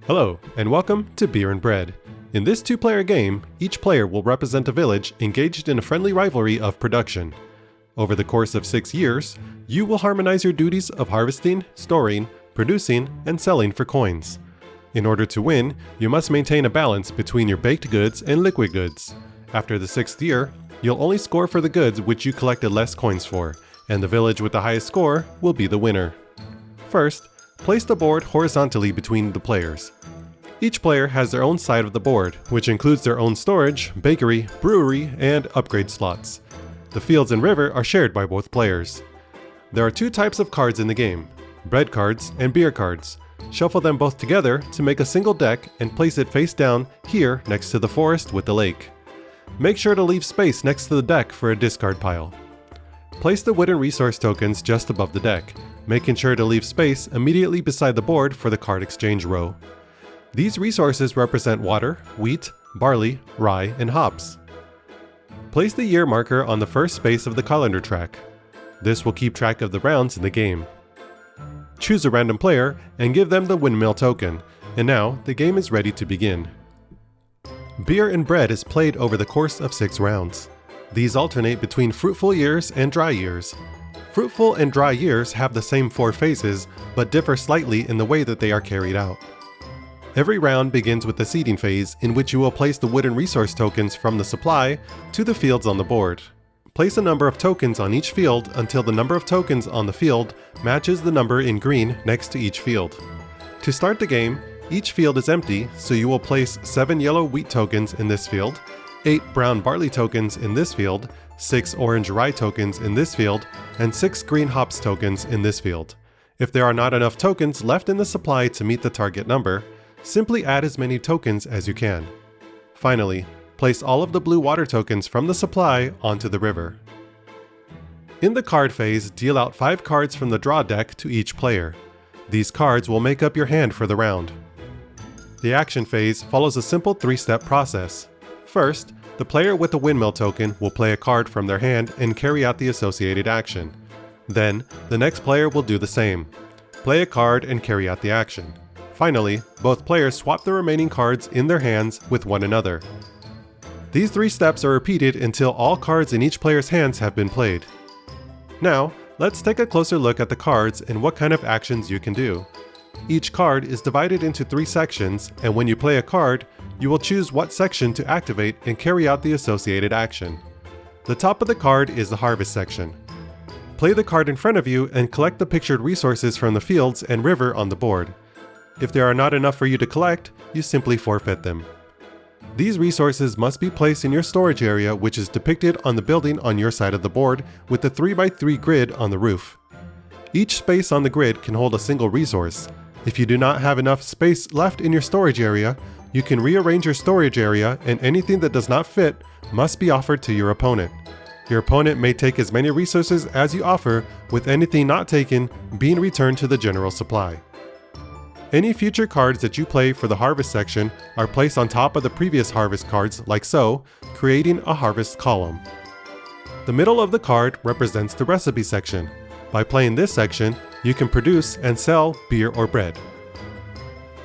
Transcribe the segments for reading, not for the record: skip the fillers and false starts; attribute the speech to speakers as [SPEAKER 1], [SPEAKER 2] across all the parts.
[SPEAKER 1] Hello, and welcome to Beer and Bread. In this two-player game, each player will represent a village engaged in a friendly rivalry of production. Over the course of 6 years, you will harmonize your duties of harvesting, storing, producing, and selling for coins. In order to win, you must maintain a balance between your baked goods and liquid goods. After the 6th year, you'll only score for the goods which you collected less coins for, and the village with the highest score will be the winner. First, place the board horizontally between the players. Each player has their own side of the board, which includes their own storage, bakery, brewery, and upgrade slots. The fields and river are shared by both players. There are 2 types of cards in the game: bread cards and beer cards. Shuffle them both together to make a single deck and place it face down here next to the forest with the lake. Make sure to leave space next to the deck for a discard pile. Place the wooden resource tokens just above the deck, making sure to leave space immediately beside the board for the card exchange row. These resources represent water, wheat, barley, rye, and hops. Place the year marker on the first space of the calendar track. This will keep track of the rounds in the game. Choose a random player and give them the windmill token, and now the game is ready to begin. Beer and Bread is played over the course of 6 rounds. These alternate between fruitful years and dry years. Fruitful and dry years have the same 4 phases, but differ slightly in the way that they are carried out. Every round begins with the seeding phase, in which you will place the wooden resource tokens from the supply to the fields on the board. Place a number of tokens on each field until the number of tokens on the field matches the number in green next to each field. To start the game, each field is empty, so you will place 7 yellow wheat tokens in this field, 8 brown barley tokens in this field, 6 orange rye tokens in this field, and 6 green hops tokens in this field. If there are not enough tokens left in the supply to meet the target number, simply add as many tokens as you can. Finally, place all of the blue water tokens from the supply onto the river. In the card phase, deal out 5 cards from the draw deck to each player. These cards will make up your hand for the round. The action phase follows a simple 3-step process. First, the player with the windmill token will play a card from their hand and carry out the associated action. Then, the next player will do the same. Play a card and carry out the action. Finally, both players swap the remaining cards in their hands with one another. These 3 steps are repeated until all cards in each player's hands have been played. Now, let's take a closer look at the cards and what kind of actions you can do. Each card is divided into 3 sections, and when you play a card, you will choose what section to activate and carry out the associated action. The top of the card is the harvest section. Play the card in front of you and collect the pictured resources from the fields and river on the board. If there are not enough for you to collect, you simply forfeit them. These resources must be placed in your storage area, which is depicted on the building on your side of the board with the 3x3 grid on the roof. Each space on the grid can hold a single resource. If you do not have enough space left in your storage area, you can rearrange your storage area, and anything that does not fit must be offered to your opponent. Your opponent may take as many resources as you offer, with anything not taken being returned to the general supply. Any future cards that you play for the harvest section are placed on top of the previous harvest cards like so, creating a harvest column. The middle of the card represents the recipe section. By playing this section, you can produce and sell beer or bread.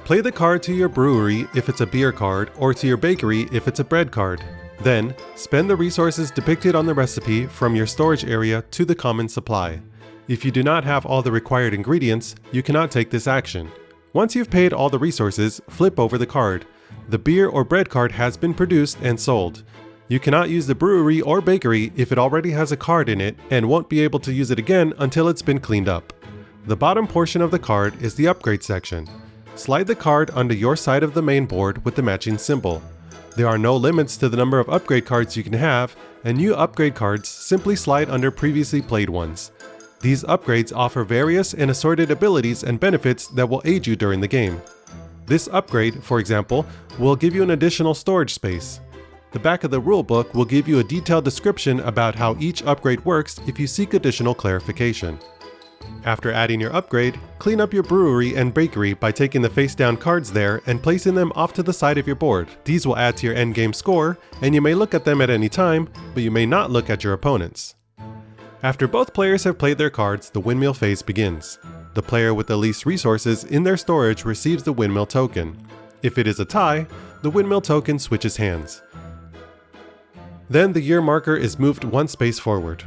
[SPEAKER 1] Play the card to your brewery if it's a beer card, or to your bakery if it's a bread card. Then, spend the resources depicted on the recipe from your storage area to the common supply. If you do not have all the required ingredients, you cannot take this action. Once you've paid all the resources, flip over the card. The beer or bread card has been produced and sold. You cannot use the brewery or bakery if it already has a card in it, and won't be able to use it again until it's been cleaned up. The bottom portion of the card is the upgrade section. Slide the card onto your side of the main board with the matching symbol. There are no limits to the number of upgrade cards you can have, and new upgrade cards simply slide under previously played ones. These upgrades offer various and assorted abilities and benefits that will aid you during the game. This upgrade, for example, will give you an additional storage space. The back of the rulebook will give you a detailed description about how each upgrade works if you seek additional clarification. After adding your upgrade, clean up your brewery and bakery by taking the face-down cards there and placing them off to the side of your board. These will add to your endgame score, and you may look at them at any time, but you may not look at your opponents. After both players have played their cards, the windmill phase begins. The player with the least resources in their storage receives the windmill token. If it is a tie, the windmill token switches hands. Then the year marker is moved one space forward.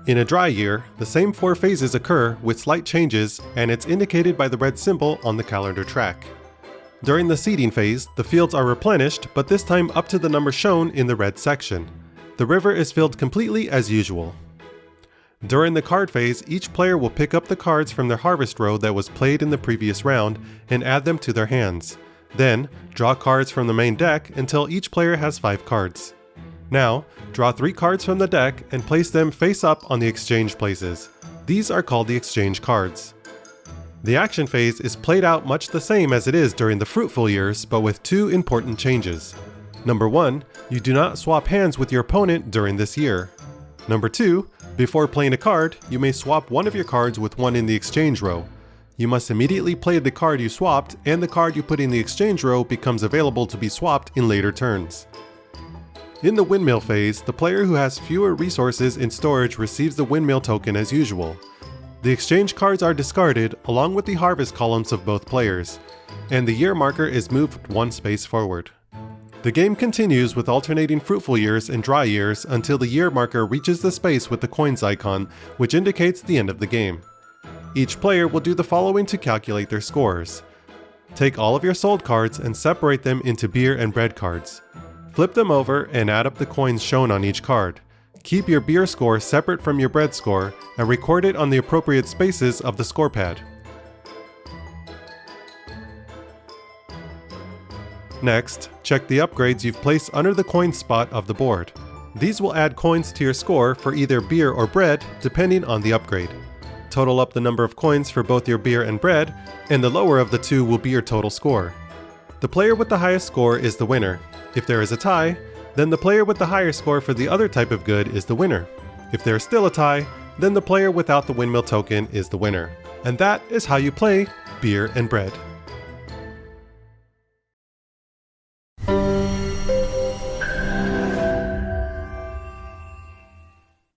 [SPEAKER 1] In a dry year, the same 4 phases occur with slight changes, and it's indicated by the red symbol on the calendar track. During the seeding phase, the fields are replenished, but this time up to the number shown in the red section. The river is filled completely as usual. During the card phase, each player will pick up the cards from their harvest row that was played in the previous round and add them to their hands. Then, draw cards from the main deck until each player has 5 cards. Now, draw 3 cards from the deck and place them face up on the exchange places. These are called the exchange cards. The action phase is played out much the same as it is during the fruitful years, but with 2 important changes. Number 1, you do not swap hands with your opponent during this year. Number 2, before playing a card, you may swap one of your cards with one in the exchange row. You must immediately play the card you swapped, and the card you put in the exchange row becomes available to be swapped in later turns. In the windmill phase, the player who has fewer resources in storage receives the windmill token as usual. The exchange cards are discarded along with the harvest columns of both players, and the year marker is moved one space forward. The game continues with alternating fruitful years and dry years until the year marker reaches the space with the coins icon, which indicates the end of the game. Each player will do the following to calculate their scores. Take all of your sold cards and separate them into beer and bread cards. Flip them over and add up the coins shown on each card. Keep your beer score separate from your bread score and record it on the appropriate spaces of the score pad. Next, check the upgrades you've placed under the coin spot of the board. These will add coins to your score for either beer or bread, depending on the upgrade. Total up the number of coins for both your beer and bread, and the lower of the two will be your total score. The player with the highest score is the winner. If there is a tie, then the player with the higher score for the other type of good is the winner. If there is still a tie, then the player without the windmill token is the winner. And that is how you play Beer and Bread.